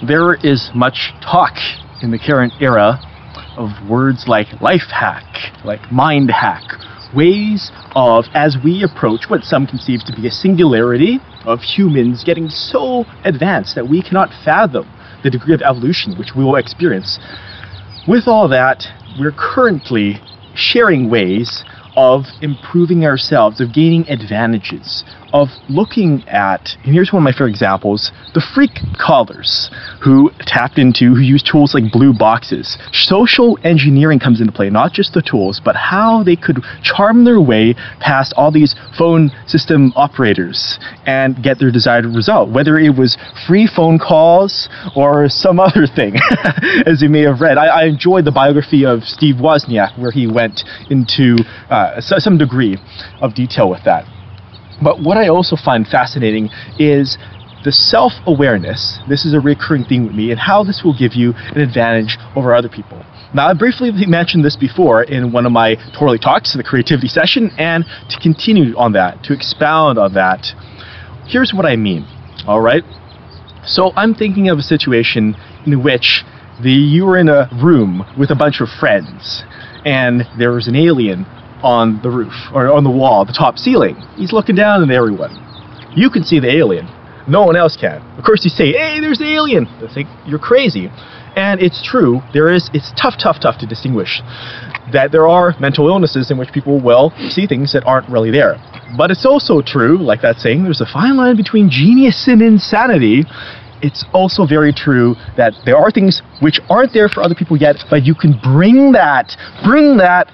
There is much talk in the current era of words like life hack, like mind hack, ways of, as we approach what some conceive to be a singularity of humans getting so advanced that we cannot fathom the degree of evolution which we will experience. With all that, we're currently sharing ways of improving ourselves, of gaining advantages, of looking at, and here's one of my favorite examples, the freak callers who use tools like blue boxes. Social engineering comes into play, not just the tools, but how they could charm their way past all these phone system operators and get their desired result, whether it was free phone calls or some other thing. As you may have read, I enjoyed the biography of Steve Wozniak, where he went into some degree of detail with that. But what I also find fascinating is the self-awareness. This is a recurring theme with me, and how this will give you an advantage over other people. Now, I briefly mentioned this before in one of my TORLEY Talks, the creativity session, and to continue on that, to expound on that, here's what I mean, all right? So I'm thinking of a situation in which you were in a room with a bunch of friends, and there was an alien on the roof, or on the wall, the top ceiling. He's looking down at everyone. You can see the alien. No one else can. Of course you say, hey, there's the alien. They think you're crazy. And it's true, it's tough to distinguish that there are mental illnesses in which people will see things that aren't really there. But it's also true, like that saying, there's a fine line between genius and insanity. It's also very true that there are things which aren't there for other people yet, but you can bring that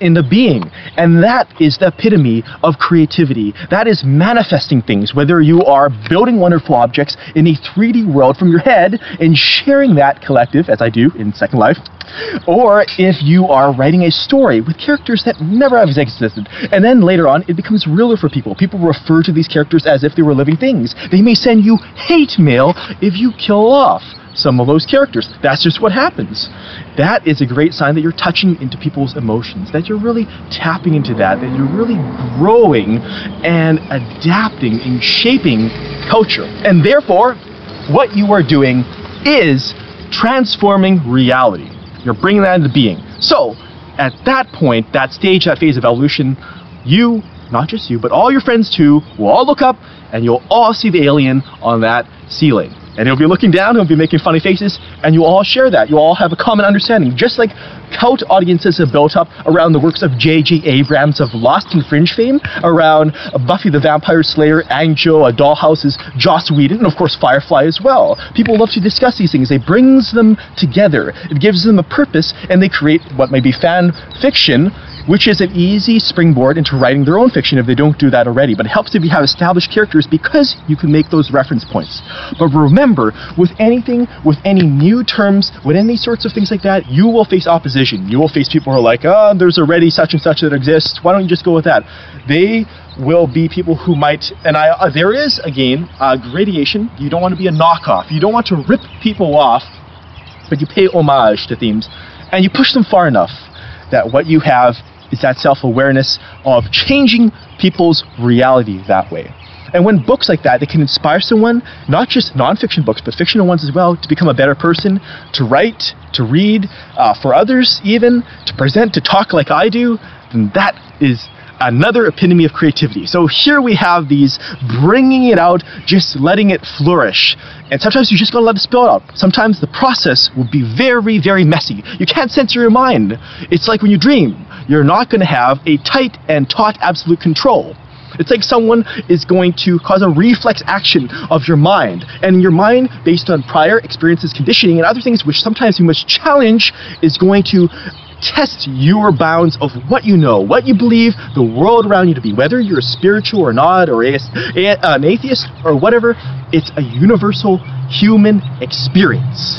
into being. And that is the epitome of creativity. That is manifesting things, whether you are building wonderful objects in a 3D world from your head and sharing that collective, as I do in Second Life, or if you are writing a story with characters that never have existed, and then later on it becomes realer for people. People refer to these characters as if they were living things. They may send you hate mail if you kill off some of those characters. That's just what happens. That is a great sign that you're touching into people's emotions, that you're really tapping into that you're really growing and adapting and shaping culture. And therefore, what you are doing is transforming reality. You're bringing that into being. So, at that point, that stage, that phase of evolution, you, not just you, but all your friends too, will all look up and you'll all see the alien on that ceiling. And he'll be looking down, he'll be making funny faces, and you'll all share that. You'll all have a common understanding. Just like cult audiences have built up around the works of J.J. Abrams of Lost and Fringe fame, around Buffy the Vampire Slayer, Angel, A Dollhouse's Joss Whedon, and of course Firefly as well. People love to discuss these things. It brings them together. It gives them a purpose, and they create what may be fan fiction, which is an easy springboard into writing their own fiction if they don't do that already. But it helps if you have established characters because you can make those reference points. But remember, with anything, with any new terms, with any sorts of things like that, you will face opposition. You will face people who are like, oh, there's already such and such that exists. Why don't you just go with that? They will be people who might, and there is, again, gradation. You don't want to be a knockoff. You don't want to rip people off, but you pay homage to themes, and you push them far enough that what you have is that self-awareness of changing people's reality that way. And when books like that, they can inspire someone, not just non-fiction books, but fictional ones as well, to become a better person, to write, to read, for others even, to present, to talk like I do, then that is another epitome of creativity. So here we have these bringing it out, just letting it flourish. And sometimes you just gotta let it spill out. Sometimes the process will be very, very messy. You can't censor your mind. It's like when you dream. You're not gonna have a tight and taut absolute control. It's like someone is going to cause a reflex action of your mind. And your mind, based on prior experiences, conditioning, and other things which sometimes you must challenge, is going to test your bounds of what you know, what you believe the world around you to be, whether you're spiritual or not, or an atheist or whatever. It's a universal human experience.